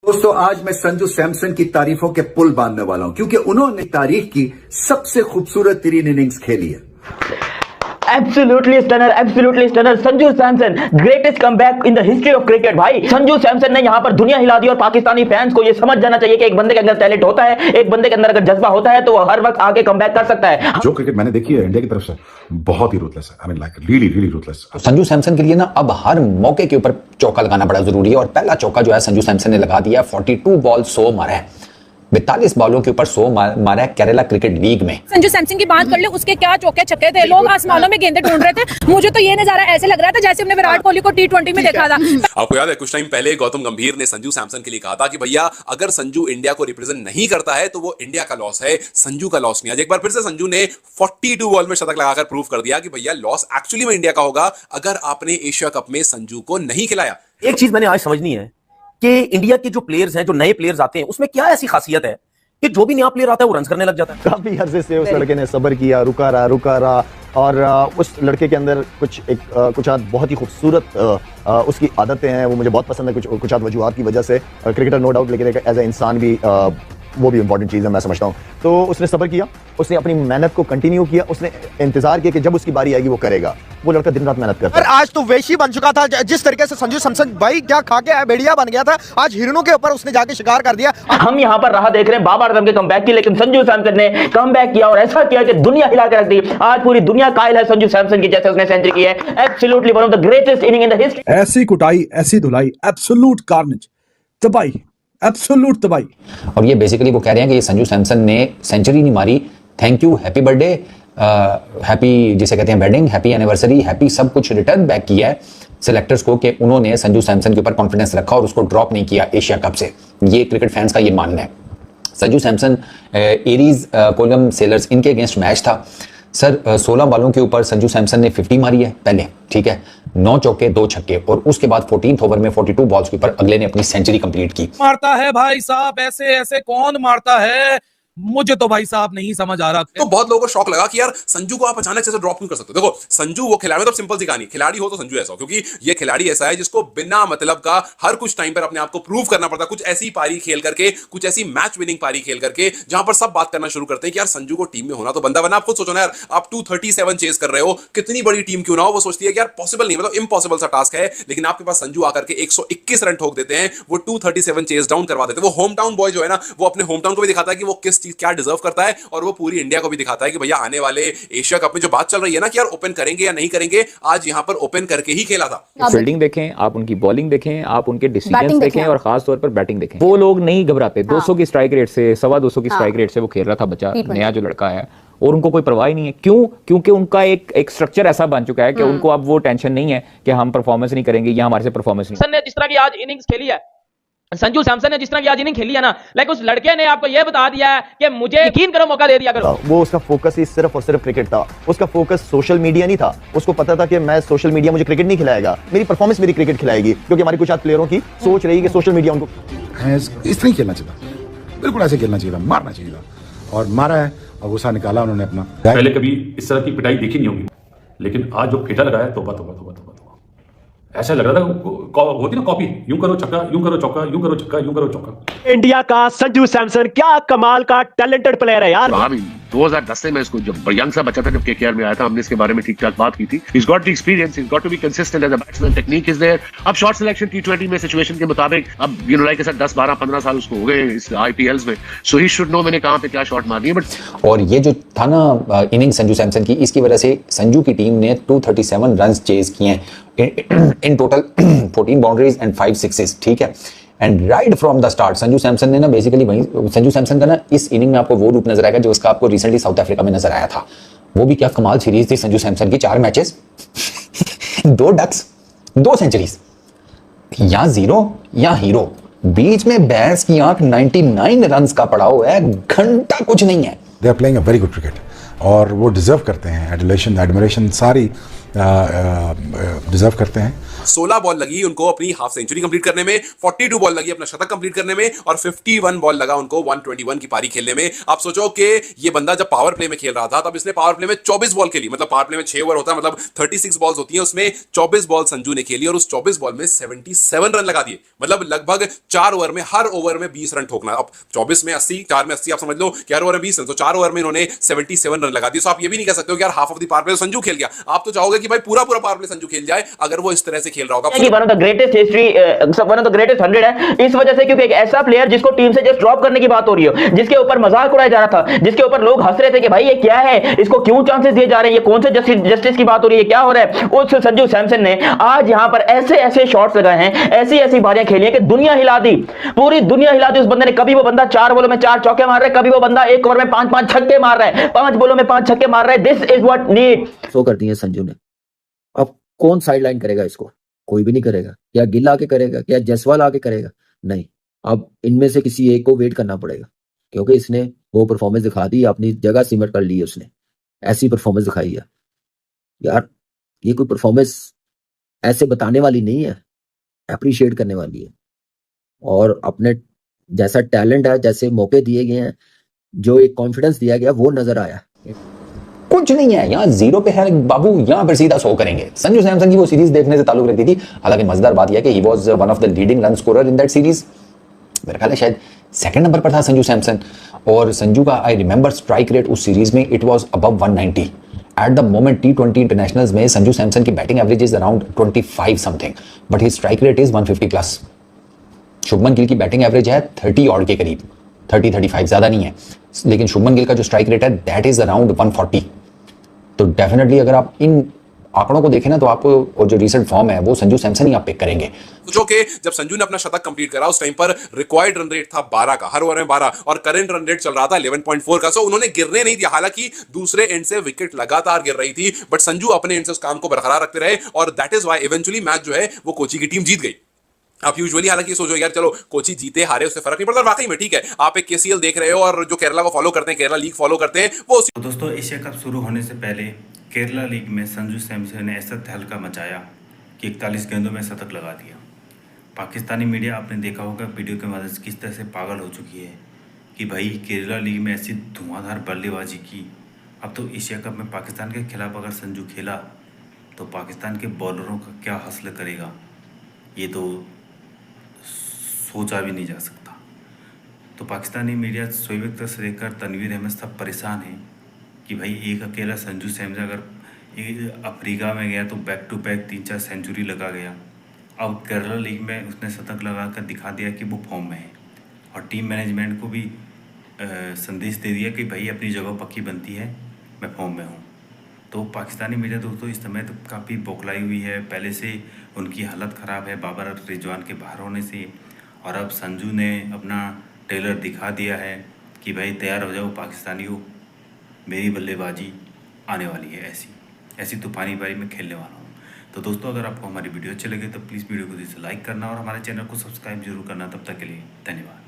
दोस्तों, आज मैं संजू सैमसन की तारीफों के पुल बांधने वाला हूं क्योंकि उन्होंने तारीख की सबसे खूबसूरत तरीन इनिंग्स खेली है। Absolutely stunner. Sanju Samson, greatest comeback in the history of cricket। भाई संजू सैमसन ने यहाँ पर दुनिया हिला दी और पाकिस्तानी फैंस को ये समझ जाना चाहिए कि एक बंदे के अंदर टैलेंट होता है, एक बंदे के अंदर अगर जज्बा होता है तो वो हर वक्त आगे कमबैक कर सकता है। जो क्रिकेट मैंने देखी है इंडिया की तरफ से बहुत ही रूथलेस है। I mean like really ruthless. Sanju Samson के लिए ना अब हर मौके के ऊपर चौका लगाना बड़ा जरूरी है और पहला चौका जो है संजू सैमसन ने लगा दिया। 42 बॉल 100 मारा है, 42 बॉलों के ऊपर 100 मारा है केरला क्रिकेट लीग में। संजू सैमसन की बात कर ले, उसके क्या चौके छक्के थे, लोग आसमानों में गेंदें ढूंढ रहे थे। मुझे तो ये नजारा ऐसे लग रहा था जैसे हमने विराट कोहली को T20 में देखा था। आपको याद है कुछ टाइम पहले गौतम गंभीर ने संजू सैमसन के लिए कहा था कि भैया अगर संजू इंडिया को रिप्रेजेंट नहीं करता है तो वो इंडिया का लॉस है, संजू का लॉस नहीं। आज एक बार फिर से संजू ने 42 बॉल में शतक लगाकर प्रूव कर दिया कि भैया लॉस एक्चुअली में इंडिया का होगा अगर आपने एशिया कप में संजू को नहीं खिलाया। एक चीज मैंने आज समझनी है कि इंडिया के जो प्लेयर्स हैं, जो नए प्लेयर्स आते हैं, उसमें क्या ऐसी खासियत है कि जो भी नया प्लेयर आता है वो रन करने लग जाता है। काफी अरसे से उस लड़के ने सब्र किया, रुका रहा और उस लड़के के अंदर कुछ बहुत ही खूबसूरत उसकी आदतें हैं, वो मुझे बहुत पसंद है। कुछ वजूहात की वजह से क्रिकेटर नो डाउट, लेकिन एज ए इंसान भी वो भी इंपॉर्टेंट चीज़ है, मैं समझता हूँ। तो उसने सब्र किया, उसने अपनी मेहनत को कंटिन्यू किया, उसने इंतजार किया कि जब उसकी बारी आएगी वो करेगा। वो लड़का दिन रात मेहनत करता है। आज तो वेशी बन चुका था। जिस तरीके से संजू सैमसन भाई क्या खा के भेड़िया बन गया था, आज हिरणों के ऊपर उसने जाके शिकार कर दिया। हम यहाँ पर राह देख रहे हैं बाबर आजम के कमबैक की, लेकिन संजू सैमसन ने कमबैक किया और ऐसा किया कि दुनिया हिला के रख दी। आज पूरी दुनिया कायल है संजू सैमसन की, जैसे उसने सेंचुरी की है। Absolutely one of the greatest inning in the history. ऐसी कुटाई, ऐसी धुलाई, एब्सोल्यूट कार्नेज, तबाही, एब्सोल्यूट तबाही। और ये बेसिकली वो कह रहे हैं कि ये संजू सैमसन ने सेंचुरी नहीं मारी, thank you, happy birthday, happy जिसे कहते हैं वेडिंग, हैप्पी एनिवर्सरी, हैप्पी सब कुछ रिटर्न बैक किया है सिलेक्टर्स को कि उन्होंने संजू सैमसन के ऊपर कॉन्फिडेंस रखा और उसको ड्रॉप नहीं किया एशिया कप से। ये क्रिकेट फैंस का ये मानना है। संजू सैमसन एरीज कोलम सेलर्स इनके अगेंस्ट मैच था सर। 16 बॉलों के ऊपर संजू सैमसन ने 50 मारी है पहले, ठीक है, 9 चौके 2 छक्के, और उसके बाद 14th ओवर में 42 बॉल्स के ऊपर अगले ने अपनी सेंचुरी कंप्लीट की। मारता है भाई साहब, ऐसे कौन मारता है, मुझे तो भाई साहब नहीं समझ आ रहा। तो बहुत लोगों को शौक लगा कि यार संजू को आप अचानक से ड्रॉप क्यों कर सकते हो। देखो संजू वो खिलाड़ी, मतलब सिंपल सी कहानी, खिलाड़ी हो तो संजू ऐसा हो, क्योंकि ये खिलाड़ी ऐसा है जिसको बिना मतलब का हर कुछ टाइम पर अपने आप को प्रूव करना पड़ता है। कुछ ऐसी पारी खेल करके, कुछ ऐसी मैच विनिंग पारी खेल करके जहां पर सब बात करना शुरू करते हैं कि यार संजू को टीम में होना तो बंदा बना। आप खुद सोचो ना यार, आप 237 चेस कर रहे हो, कितनी बड़ी टीम क्यों ना हो, वो सोचती है कि यार पॉसिबल नहीं, मतलब इम्पॉसिबल सा टास्क है, लेकिन आपके पास संजू आकर के 121 रन ठोक देते हैं, वो 237 चेस डाउन करवा देते हैं। वो होम टाउन बॉय जो है ना, वो अपने होम टाउन को भी दिखाता है कि वो किस चीज क्या डिजर्व करता है, और वो पूरी इंडिया को भी दिखाता है कि भैया आने वाले एशिया कप में जो बात चल रही है ना कि यार ओपन करेंगे या नहीं करेंगे, आज यहां पर ओपन करके ही खेला था। फील्डिंग देखें आप, उनकी बॉलिंग देखें आप, उनके डिसीजंस देखें और खास तौर पर बैटिंग देखें। वो लोग नहीं घबराते। 200 की स्ट्राइक रेट से, 225 की स्ट्राइक रेट से वो खेल रहा था बच्चा, नया जो लड़का है, और उनको कोई परवाह नहीं है। क्यों? क्योंकि उनका एक स्ट्रक्चर ऐसा बन चुका है कि उनको अब वो टेंशन नहीं है कि हम परफॉर्मेंस नहीं करेंगे या हमारे से परफॉर्मेंस नहीं। जिस तरह की आज इनिंग्स खेली है संजू सैमसन ने, जिस तरह की आज इनिंग खेली है ना, लाइक उस लड़के ने आपको यह बता दिया है कि मुझे यकीन करो, मौका दे दिया करो। वो उसका फोकस ही सिर्फ और सिर्फ क्रिकेट था। उसका फोकस सोशल मीडिया नहीं था। उसको पता था कि मैं सोशल मीडिया मुझे क्रिकेट नहीं खिलाएगा, मेरी परफॉर्मेंस मेरी क्रिकेट खिलाएगी, क्योंकि हमारी कुछ प्लेयरों की सोच रही कि सोशल मीडिया उनको इस नहीं खेलना चाहिए, बिल्कुल ऐसे खेलना चाहिए, मारना चाहिए, और मारा है और गुस्सा निकाला उन्होंने अपना। पहले कभी इस तरह की पिटाई देखी नहीं होगी, लेकिन आज जो फेटा लगा है, तौबा तौबा तौबा तौबा, ऐसा लग रहा था होती ना कॉपी, यूं करो छक्का, यूं करो चौका, यूं करो छक्का, यूं करो चौका। इंडिया का संजू सैमसन क्या कमाल का टैलेंटेड प्लेयर है यार। 2010 से मैं इसको जब यंग सा बच्चा था, जब केकेआर में आया था, हमने इसके बारे में ठीक ठाक बात की थी। He's got the experience, he's got to be consistent as a batsman, technique is there। अब शॉट सिलेक्शन T20 में सिचुएशन के मुताबिक, अब लाइक ऐसा 10, 12, 15 साल उसको हो गए इस IPLs में, so he should know मैंने कहां पे क्या शॉट मारनी है। बट और ये जो था ना इनिंग संजू सैमसन की, इसकी वजह से संजू की टीम ने 237 रन चेज किए हैं in total, 14 boundaries and 5 sixes, ठीक है। And right from the start Sanju Samson ने ना बेसिकली वही, संजू सैमसन का ना इस इनिंग में आपको वो रूप नजर आएगा जो उसका आपको रिसेंटली साउथ अफ्रीका में नजर आया था। वो भी क्या कमाल सीरीज थी संजू सैमसन की, 4 मैचेस 2 डक्स 2 सेंचुरीज, या 0 या हीरो, बीच में बैट्स की आंख 99 रन का पड़ाव है, घंटा कुछ नहीं है। They are playing a very good cricket और वो डिजर्व करते हैं एडुलेशन, एडमिरेशन, सारी डिजर्व करते हैं। 16 बॉल लगी उनको अपनी हाफ सेंचुरी कंप्लीट करने में, 42 बॉल लगी अपना शतक कंप्लीट करने में और 51 बॉल लगा उनको 121 की पारी खेलने में। आप सोचो कि ये बंदा जब पावर प्ले में खेल रहा था तब इसने पावर प्ले में 24 बॉल खेली, मतलब पावर प्ले में 6 ओवर होता है, मतलब 36 बॉल्स होती हैं, उसमें 24 बॉल संजू ने खेली और उस 24 बॉल में 77 रन लगा दिए। मतलब लगभग 4 ओवर में, हर ओवर में 20 रन ठोकना। अब 24 में 80, 4 में 80, आप समझ लो कि हर ओवर में 20 रन, तो 4 ओवर में इन्होंने 77 रन लगा दिए। तो आप ये भी नहीं कह सकते हो कि यार half of the power play Sanju खेल गया। आप तो चाहोगे कि भाई पूरा पूरा पावर प्ले संजू खेल जाए अगर वो इस तरह से खेल रहा होगा। One of the greatest history, one of the greatest 100 है इस वजह से क्योंकि एक ऐसा प्लेयर जिसको टीम से जस्ट ड्रॉप करने की बात हो रही हो, जिसके ऊपर मजाक उड़ाया जा रहा था, जिसके ऊपर लोग हंस रहे थे कि भाई ये क्या है, इसको क्यों चांसेस दिए जा रहे हैं, ये कौन से जस्टिस की बात हो रही है, क्या हो रहा है। उस संजू सैमसन ने आज यहां पर ऐसे ऐसे शॉट्स लगाए हैं, ऐसी ऐसी बारियां खेली हैं कि दुनिया हिला दी, पूरी दुनिया हिला दी उस बंदे ने। कभी वो बंदा 4 बॉलों में 4 चौके मार रहा है, कभी वो बंदा 1 ओवर में 5-5 छक्के मार रहा है, 5 बॉलों में 5 छक्के मार रहा है। This is what need. So कर दिए संजू ने। अब कौन साइडलाइन करेगा इसको? कोई भी नहीं करेगा। क्या गिल आके करेगा? क्या जायसवाल आके करेगा? नहीं। अब इनमें से किसी एक को वेट करना पड़ेगा, क्योंकि इसने वो परफॉर्मेंस दिखा दी, अपनी जगह सिमट कर ली उसने, ऐसी परफॉर्मेंस दिखाई है यार। ये कोई परफॉर्मेंस ऐसे बताने वाली नहीं है, अप्रिशिएट करने वाली है। और अपने जैसा टैलेंट है, जैसे मौके दिए गए हैं, जो एक कॉन्फिडेंस दिया गया, वो नजर आया। कुछ नहीं है, यहाँ 0 पे है बाबू, यहाँ पर सीधा 100 करेंगे। संजू सैमसन की वो सीरीज देखने से ताल्लुक रखती थी। हालांकि मजेदार बात यह कि he was one of the leading run scorer in that series. मेरा ख्याल है शायद 2nd नंबर पर था संजू सैमसन। और संजू का आई रिमेंबर स्ट्राइक रेट उस सीरीज में it was above 190 at the moment. T20 internationals में संजू सैमसन की batting average is around 25 something, but his strike rate is 150 plus. Shubman Gill की बैटिंग एवरेज है 30 ऑड के करीब, 30-35, ज्यादा नहीं है, लेकिन शुभमन गिल का जो स्ट्राइक रेट है दैट इज अराउंड 140। तो डेफिनेटली अगर आप इन आंकड़ों को देखें ना तो आपको, और जो रीसेंट फॉर्म है वो संजू सैमसन ही आप पिक करेंगे। सोचो कि जब संजू ने अपना शतक कंप्लीट करा उस टाइम पर रिक्वायर्ड रन रेट था 12 का, हर ओवर में 12, और करंट रन रेट चल रहा था 11.4 का। सो उन्होंने गिरने नहीं दिया। हालांकि दूसरे एंड से विकेट लगातार गिर रही थी, बट संजू अपने एंड से उस काम को बरकरार रखते रहे और that is why eventually match जो है वो कोची की टीम जीत गई। आप यूजुअली हालांकि सोचो यार चलो कोची जीते हारे उससे फर्क नहीं पड़ता, वाकई में ठीक है। आप एक केसीएल देख रहे हो और जो केरला को फॉलो करते हैं, केरला लीग फॉलो करते हैं, वो तो दोस्तों एशिया कप शुरू होने से पहले केरला लीग में संजू सैमसन ने ऐसा तहलका मचाया कि 41 गेंदों में शतक लगा दिया। पाकिस्तानी मीडिया आपने देखा होगा वीडियो के मदद से किस तरह से पागल हो चुकी है कि भाई केरला लीग में ऐसी धुआंधार बल्लेबाजी की। अब तो एशिया कप में पाकिस्तान के खिलाफ अगर संजू खेला तो पाकिस्तान के बॉलरों का क्या हासिल करेगा, ये तो सोचा भी नहीं जा सकता। तो पाकिस्तानी मीडिया शोएब अख्तर से लेकर तनवीर अहमद सब परेशान हैं कि भाई एक अकेला संजू सैमसन अगर अफ्रीका में गया तो बैक टू बैक 3-4 सेंचुरी लगा गया। अब केरला लीग में उसने शतक लगा कर दिखा दिया कि वो फॉर्म में है, और टीम मैनेजमेंट को भी संदेश दे दिया कि भाई अपनी जगह पक्की बनती है, मैं फॉर्म में हूँ। तो पाकिस्तानी मीडिया दोस्तों इस समय तो काफ़ी बौखलाई हुई है। पहले से उनकी हालत ख़राब है बाबर रिजवान के बाहर होने से, और अब संजू ने अपना ट्रेलर दिखा दिया है कि भाई तैयार हो जाओ पाकिस्तानियों, मेरी बल्लेबाजी आने वाली है, ऐसी तूफानी पारी में खेलने वाला हूँ। तो दोस्तों अगर आपको हमारी वीडियो अच्छी लगे तो प्लीज़ वीडियो को दिल से लाइक करना और हमारे चैनल को सब्सक्राइब जरूर करना। तब तक के लिए धन्यवाद।